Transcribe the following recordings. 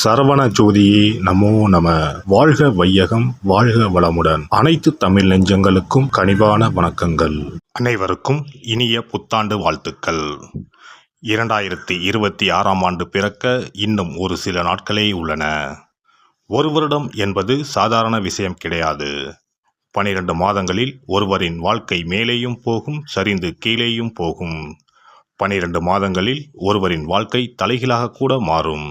சரவண ஜோதியே நமோ நம. வாழ்க வையகம், வாழ்க வளமுடன். அனைத்து தமிழ் நெஞ்சங்களுக்கும் கனிவான வணக்கங்கள். அனைவருக்கும் இனிய புத்தாண்டு வாழ்த்துக்கள். 2026ஆம் ஆண்டு பிறக்க இன்னும் ஒரு சில நாட்களே உள்ளன. ஒரு வருடம் என்பது சாதாரண விஷயம் கிடையாது. 12 மாதங்களில் ஒருவரின் வாழ்க்கை மேலேயும் போகும், சரிந்து கீழேயும் போகும். 12 மாதங்களில் ஒருவரின் வாழ்க்கை தலைகீழாக கூட மாறும்.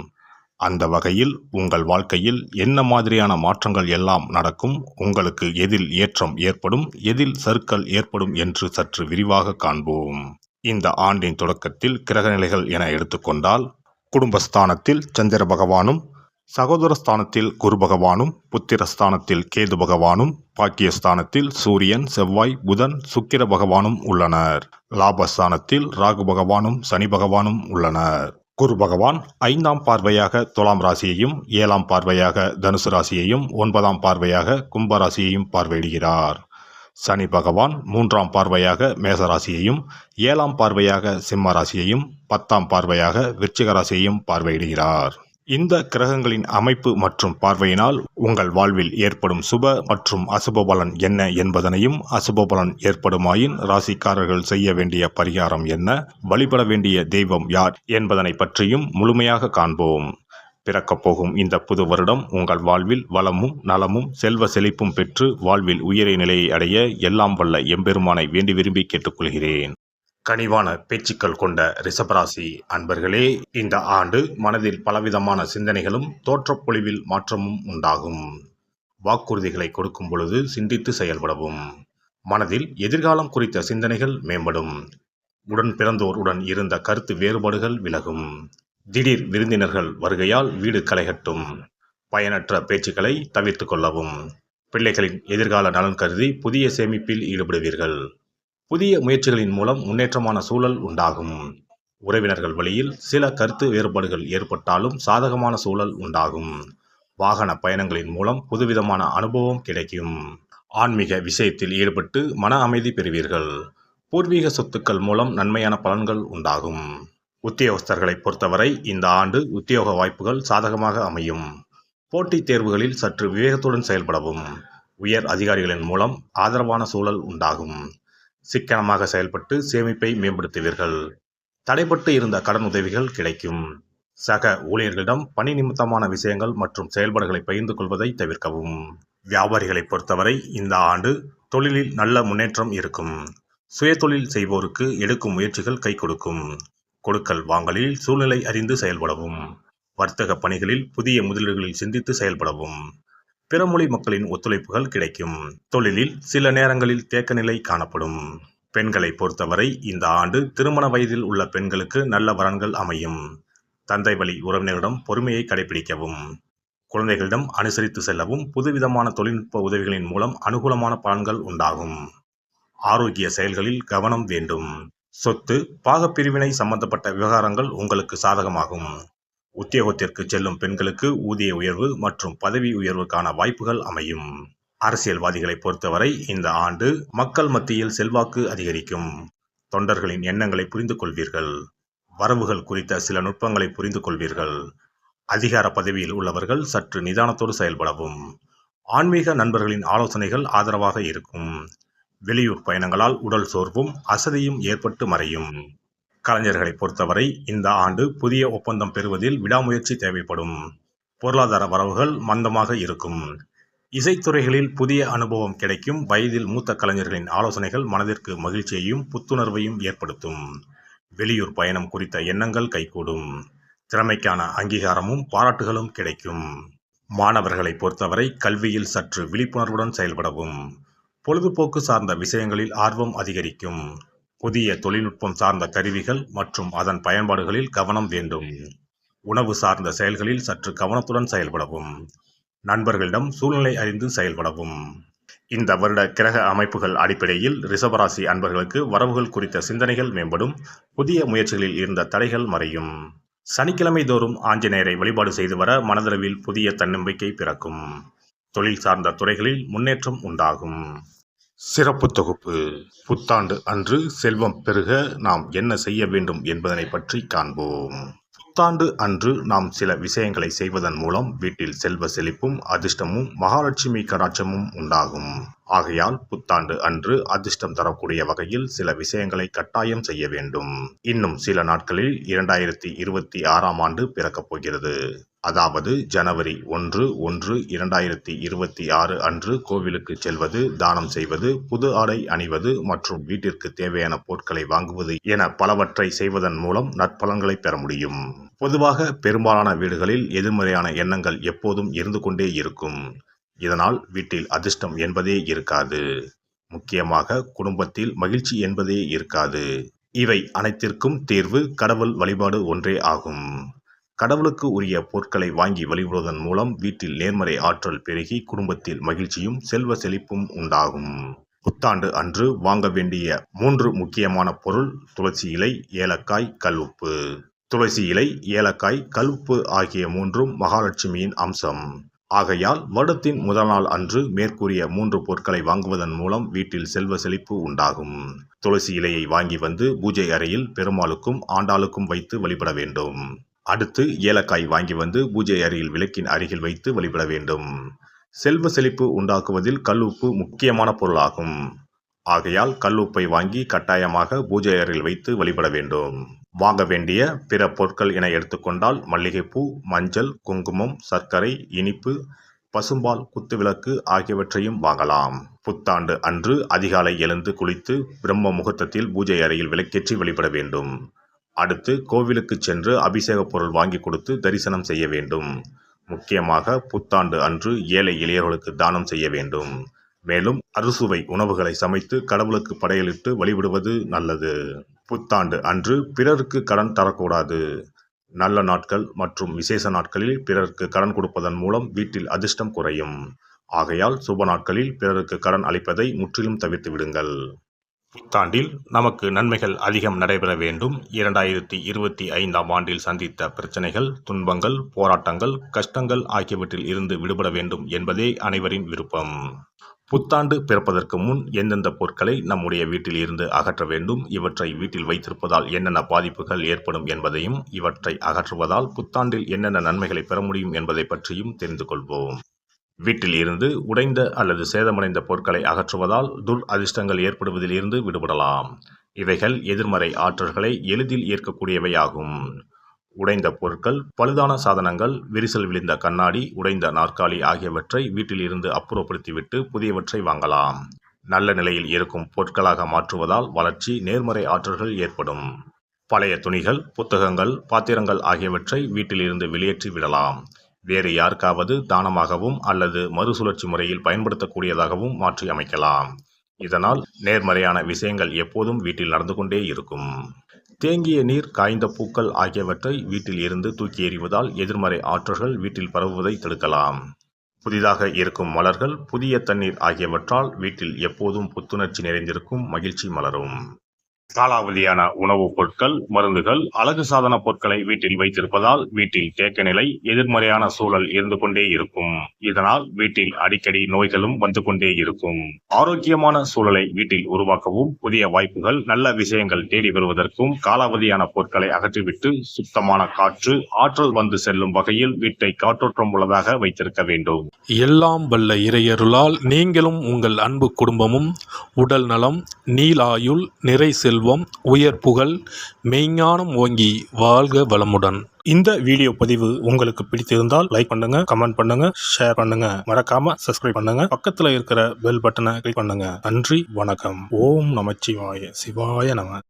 அந்த வகையில் உங்கள் வாழ்க்கையில் என்ன மாதிரியான மாற்றங்கள் எல்லாம் நடக்கும், உங்களுக்கு எதில் ஏற்றம் ஏற்படும், எதில் சறுக்கல் ஏற்படும் என்று சற்று விரிவாக காண்போம். இந்த ஆண்டின் தொடக்கத்தில் கிரகநிலைகள் என எடுத்துக்கொண்டால், குடும்பஸ்தானத்தில் சந்திர பகவானும், சகோதரஸ்தானத்தில் குரு பகவானும், புத்திரஸ்தானத்தில் கேது பகவானும், பாக்கியஸ்தானத்தில் சூரியன், செவ்வாய், புதன், சுக்கிர பகவானும் உள்ளனர். லாபஸ்தானத்தில் ராகு பகவானும் சனி பகவானும் உள்ளனர். குரு பகவான் 5ஆம் பார்வையாக துலாம் ராசியையும், 7ஆம் பார்வையாக தனுசு ராசியையும், 9ஆம் பார்வையாக கும்ப ராசியையும் பார்வையிடுகிறார். சனி பகவான் 3ஆம் பார்வையாக மேச ராசியையும், 7ஆம் பார்வையாக சிம்ம ராசியையும், 10ஆம் பார்வையாக விருச்சிக ராசியையும் பார்வையிடுகிறார். இந்த கிரகங்களின் அமைப்பு மற்றும் பார்வையினால் உங்கள் வாழ்வில் ஏற்படும் சுப மற்றும் அசுப பலன் என்ன என்பதனையும், அசுப பலன் ஏற்படுமாயின் ராசிக்காரர்கள் செய்ய வேண்டிய பரிகாரம் என்ன, வழிபட வேண்டிய தெய்வம் யார் என்பதனை பற்றியும் முழுமையாக காண்போம். பிறக்கப் போகும் இந்த புது வருடம் உங்கள் வாழ்வில் வளமும் நலமும் செல்வ செழிப்பும் பெற்று வாழ்வில் உயரிய நிலையை அடைய எல்லாம் வல்ல எம்பெருமானை வேண்டி விரும்பி கேட்டுக்கொள்கிறேன். கனிவான பேச்சுக்கள் கொண்ட ரிஷபராசி அன்பர்களே, இந்த ஆண்டு மனதில் பலவிதமான சிந்தனைகளும் தோற்றப்பொழிவில் மாற்றமும் உண்டாகும். வாக்குறுதிகளை கொடுக்கும் பொழுது சிந்தித்து செயல்படவும். மனதில் எதிர்காலம் குறித்த சிந்தனைகள் மேம்படும். உடன் பிறந்தோருடன் இருந்த கருத்து வேறுபாடுகள் விலகும். திடீர் விருந்தினர்கள் வருகையால் வீடு களைகட்டும். பயனற்ற பேச்சுக்களை தவிர்த்து கொள்ளவும். பிள்ளைகளின் எதிர்கால நலன் கருதி புதிய சேமிப்பில் ஈடுபடுவீர்கள். புதிய முயற்சிகளின் மூலம் முன்னேற்றமான சூழல் உண்டாகும். உறவினர்கள் வழியில் சில கருத்து வேறுபாடுகள் ஏற்பட்டாலும் சாதகமான சூழல் உண்டாகும். வாகன பயணங்களின் மூலம் புதுவிதமான அனுபவம் கிடைக்கும். ஆன்மீக விஷயத்தில் ஈடுபட்டு மன அமைதி பெறுவீர்கள். பூர்வீக சொத்துக்கள் மூலம் நன்மையான பலன்கள் உண்டாகும். உத்தியோகஸ்தர்களை பொறுத்தவரை இந்த ஆண்டு உத்தியோக வாய்ப்புகள் சாதகமாக அமையும். போட்டித் தேர்வுகளில் சற்று விவேகத்துடன் செயல்படவும். உயர் அதிகாரிகளின் மூலம் ஆதரவான சூழல் உண்டாகும். சிக்கனமாக செயல்பட்டு சேமிப்பை மேம்படுத்துவீர்கள். தடைப்பட்டு இருந்த கடன் உதவிகள் கிடைக்கும். சக ஊழியர்களிடம் பணி நிமித்தமான விஷயங்கள் மற்றும் செயல்பாடுகளை பகிர்ந்து கொள்வதை தவிர்க்கவும். வியாபாரிகளை பொறுத்தவரை இந்த ஆண்டு தொழிலில் நல்ல முன்னேற்றம் இருக்கும். சுயதொழில் செய்வோருக்கு எடுக்கும் முயற்சிகள் கை கொடுக்கும். கொடுக்கல் வாங்கலில் சூழ்நிலை அறிந்து செயல்படவும். வர்த்தக பணிகளில் புதிய முதலீடுகளில் சிந்தித்து செயல்படவும். பிறமொழி மக்களின் ஒத்துழைப்புகள் கிடைக்கும். தொழிலில் சில நேரங்களில் தேக்க நிலை காணப்படும். பெண்களை பொறுத்தவரை இந்த ஆண்டு திருமண வயதில் உள்ள பெண்களுக்கு நல்ல வரன்கள் அமையும். தந்தை வழி உறவினரிடம் பொறுமையை கடைபிடிக்கவும். குழந்தைகளிடம் அனுசரித்து செல்லவும். புதுவிதமான தொழில்நுட்ப உதவிகளின் மூலம் அனுகூலமான பலன்கள் உண்டாகும். ஆரோக்கிய செயல்களில் கவனம் வேண்டும். சொத்து பாகப்பிரிவினை சம்பந்தப்பட்ட விவகாரங்கள் உங்களுக்கு சாதகமாகும். உத்தியோகத்திற்கு செல்லும் பெண்களுக்கு ஊதிய உயர்வு மற்றும் பதவி உயர்வுக்கான வாய்ப்புகள் அமையும். அரசியல்வாதிகளை பொறுத்தவரை இந்த ஆண்டு மக்கள் மத்தியில் செல்வாக்கு அதிகரிக்கும். தொண்டர்களின் எண்ணங்களை புரிந்து கொள்வீர்கள். வரவுகள் குறித்த சில நுட்பங்களை புரிந்து கொள்வீர்கள். அதிகார பதவியில் உள்ளவர்கள் சற்று நிதானத்தோடு செயல்படவும். ஆன்மீக நண்பர்களின் ஆலோசனைகள் ஆதரவாக இருக்கும். வெளியூர் பயணங்களால் உடல் சோர்வும் அசதியும் ஏற்பட்டு மறையும். கலைஞர்களை பொறுத்தவரை இந்த ஆண்டு புதிய ஒப்பந்தம் பெறுவதில் விடாமுயற்சி தேவைப்படும். பொருளாதார வரவுகள் மந்தமாக இருக்கும். இசைத்துறைகளில் புதிய அனுபவம் கிடைக்கும். வயதில் மூத்த கலைஞர்களின் ஆலோசனைகள் மனதிற்கு மகிழ்ச்சியையும் புத்துணர்வையும் ஏற்படுத்தும். வெளியூர் பயணம் குறித்த எண்ணங்கள் கைகூடும். திறமைக்கான அங்கீகாரமும் பாராட்டுகளும் கிடைக்கும். மாணவர்களை பொறுத்தவரை கல்வியில் சற்று விழிப்புணர்வுடன் செயல்படவும். பொழுதுபோக்கு சார்ந்த விஷயங்களில் ஆர்வம் அதிகரிக்கும். புதிய தொழில்நுட்பம் சார்ந்த கருவிகள் மற்றும் அதன் பயன்பாடுகளில் கவனம் வேண்டும். உணவு சார்ந்த செயல்களில் சற்று கவனத்துடன் செயல்படவும். நண்பர்களிடம் சூழ்நிலை அறிந்து செயல்படவும். இந்த வருட கிரக அமைப்புகள் அடிப்படையில் ரிஷபராசி அன்பர்களுக்கு வரவுகள் குறித்த சிந்தனைகள் மேம்படும். புதிய முயற்சிகளில் இருந்த தடைகள் மறையும். சனிக்கிழமை தோறும் ஆஞ்சநேயரை வழிபாடு செய்து வர மனதளவில் புதிய தன்னம்பிக்கை பிறக்கும். தொழில் சார்ந்த துறைகளில் முன்னேற்றம் உண்டாகும். சிறப்பு தொகுப்பு. புத்தாண்டு அன்று செல்வம் பெருக நாம் என்ன செய்ய வேண்டும் என்பதனை பற்றி காண்போம். புத்தாண்டு அன்று நாம் சில விஷயங்களை செய்வதன் மூலம் வீட்டில் செல்வ செழிப்பும் அதிர்ஷ்டமும் மகாலட்சுமி கடாட்சமும் உண்டாகும். ஆகையால் புத்தாண்டு அன்று அதிர்ஷ்டம் தரக்கூடிய வகையில் சில விஷயங்களை கட்டாயம் செய்ய வேண்டும். இன்னும் சில நாட்களில் 2026ஆம் ஆண்டு பிறக்கப் போகிறது. அதாவது ஜனவரி 1/1/2026 அன்று கோவிலுக்கு செல்வது, தானம் செய்வது, புது ஆடை அணிவது மற்றும் வீட்டிற்கு தேவையான பொருட்களை வாங்குவது என பலவற்றை செய்வதன் மூலம் நற்பலன்களை பெற முடியும். பொதுவாக பெரும்பாலான வீடுகளில் எதிர்மறையான எண்ணங்கள் எப்போதும் இருந்து கொண்டே இருக்கும். இதனால் வீட்டில் அதிர்ஷ்டம் என்பதே இருக்காது. முக்கியமாக குடும்பத்தில் மகிழ்ச்சி என்பதே இருக்காது. இவை அனைத்திற்கும் தீர்வு கடவுள் வழிபாடு ஒன்றே ஆகும். கடவுளுக்கு உரிய பொருட்களை வாங்கி வழிபடுவதன் மூலம் வீட்டில் நேர்மறை ஆற்றல் பெருகி குடும்பத்தில் மகிழ்ச்சியும் செல்வ செழிப்பும் உண்டாகும். புத்தாண்டு அன்று வாங்க வேண்டிய 3 முக்கியமான பொருள்: துளசி இலை, ஏலக்காய், கல்உப்பு. துளசி இலை, ஏலக்காய், கல்உப்பு ஆகிய 3ம் மகாலட்சுமியின் அம்சம். ஆகையால் வருடத்தின் முதல் நாள் அன்று மேற்கூறிய 3 பொருட்களை வாங்குவதன் மூலம் வீட்டில் செல்வ செழிப்பு உண்டாகும். துளசி இலையை வாங்கி வந்து பூஜை அறையில் பெருமாளுக்கும் ஆண்டாளுக்கும் வைத்து வழிபட வேண்டும். அடுத்து ஏலக்காய் வாங்கி வந்து பூஜை அறையில் விளக்கின் அருகில் வைத்து வழிபட வேண்டும். செல்வ செழிப்பு உண்டாக்குவதில் கல்உப்பு முக்கியமான பொருளாகும். ஆகையால் கல்உப்பை வாங்கி கட்டாயமாக பூஜை அறையில் வைத்து வழிபட வேண்டும். வாங்க வேண்டிய பிற பொருட்கள் என எடுத்துக்கொண்டால் மல்லிகைப்பூ, மஞ்சள், குங்குமம், சர்க்கரை, இனிப்பு, பசும்பால், குத்துவிளக்கு ஆகியவற்றையும் வாங்கலாம். புத்தாண்டு அன்று அதிகாலை எழுந்து குளித்து பிரம்ம முகூர்த்தத்தில் பூஜை அறையில் விளக்கேற்றி வழிபட வேண்டும். அடுத்து கோவிலுக்கு சென்று அபிஷேக பொருள் வாங்கி கொடுத்து தரிசனம் செய்ய வேண்டும். முக்கியமாக புத்தாண்டு அன்று ஏழை எளியவர்களுக்கு தானம் செய்ய வேண்டும். மேலும் அறுசுவை உணவுகளை சமைத்து கடவுளுக்கு படையலிட்டு வழிபடுவது நல்லது. புத்தாண்டு அன்று பிறருக்கு கடன் தரக்கூடாது. நல்ல நாட்கள் மற்றும் விசேஷ நாட்களில் பிறருக்கு கடன் கொடுப்பதன் மூலம் வீட்டில் அதிர்ஷ்டம் குறையும். ஆகையால் சுப நாட்களில் பிறருக்கு கடன் அளிப்பதை முற்றிலும் தவிர்த்து விடுங்கள். புத்தாண்டில் நமக்கு நன்மைகள் அதிகம் நடைபெற வேண்டும். 2025ஆம் ஆண்டில் சந்தித்த பிரச்சனைகள், துன்பங்கள், போராட்டங்கள், கஷ்டங்கள் ஆகியவற்றில் இருந்து விடுபட வேண்டும் என்பதே அனைவரின் விருப்பம். புத்தாண்டு பிறப்பதற்கு முன் எந்தெந்த பொருட்களை நம்முடைய வீட்டில் இருந்து அகற்ற வேண்டும், இவற்றை வீட்டில் வைத்திருப்பதால் என்னென்ன பாதிப்புகள் ஏற்படும் என்பதையும், இவற்றை அகற்றுவதால் புத்தாண்டில் என்னென்ன நன்மைகளை பெற முடியும் என்பதை பற்றியும் தெரிந்து கொள்வோம். வீட்டில் இருந்து உடைந்த அல்லது சேதமடைந்த பொருட்களை அகற்றுவதால் துர் அதிர்ஷ்டங்கள் ஏற்படுவதில் இருந்து விடுபடலாம். இவைகள் எதிர்மறை ஆற்றல்களை எளிதில் ஈர்க்கக்கூடியவையாகும். உடைந்த பொருட்கள், பழுதான சாதனங்கள், விரிசல் விழுந்த கண்ணாடி, உடைந்த நாற்காலி ஆகியவற்றை வீட்டில் இருந்து அப்புறப்படுத்திவிட்டு புதியவற்றை வாங்கலாம். நல்ல நிலையில் இருக்கும் பொருட்களாக மாற்றுவதால் வளர்ச்சி, நேர்மறை ஆற்றல்கள் ஏற்படும். பழைய துணிகள், புத்தகங்கள், பாத்திரங்கள் ஆகியவற்றை வீட்டில் இருந்து வெளியேற்றி விடலாம். வேறு யாருக்காவது தானமாகவும் அல்லது மறுசுழற்சி முறையில் பயன்படுத்தக்கூடியதாகவும் மாற்றி அமைக்கலாம். இதனால் நேர்மறையான விஷயங்கள் எப்போதும் வீட்டில் நடந்து கொண்டே இருக்கும். தேங்கிய நீர், காய்ந்த பூக்கள் ஆகியவற்றை வீட்டில் இருந்து தூக்கி எறிவதால் எதிர்மறை ஆற்றல்கள் வீட்டில் பரவுவதை தடுக்கலாம். புதிதாக இருக்கும் மலர்கள், புதிய தண்ணீர் ஆகியவற்றால் வீட்டில் எப்போதும் புத்துணர்ச்சி நிறைந்திருக்கும், மகிழ்ச்சி மலரும். காலாவதியான உணவுப் பொருட்கள், மருந்துகள், அழகு சாதன பொருட்களை வீட்டில் வைத்திருப்பதால் வீட்டில் தேக்க நிலை, எதிர்மறையான சூழல் இருந்து கொண்டே இருக்கும். இதனால் வீட்டில் அடிக்கடி நோய்களும் வந்து கொண்டே இருக்கும். ஆரோக்கியமான சூழலை வீட்டில் உருவாக்கவும், புதிய வாய்ப்புகள், நல்ல விஷயங்கள் தேடி வருவதற்கும் காலாவதியான பொருட்களை அகற்றிவிட்டு சுத்தமான காற்று, ஆற்றல் வந்து செல்லும் வகையில் வீட்டை காற்றோட்டம் உள்ளதாக வைத்திருக்க வேண்டும். எல்லாம் வல்ல இறையருளால் நீங்களும் உங்கள் அன்பு குடும்பமும் உடல் நலம், நீலாயுள், நிறை செல்வம், உயர் புகழ், மெய்ஞானம் ஓங்கி வாழ்க வளமுடன். இந்த வீடியோ பதிவு உங்களுக்கு பிடித்திருந்தால் லைக் பண்ணுங்க, கமெண்ட் பண்ணுங்க, ஷேர் பண்ணுங்க. மறக்காம சப்ஸ்கிரைப் பண்ணுங்க. பக்கத்துல இருக்கிற பெல் பட்டனை கிளிக் பண்ணுங்க. நன்றி, வணக்கம். ஓம் நமச்சிவாய. சிவாய நம.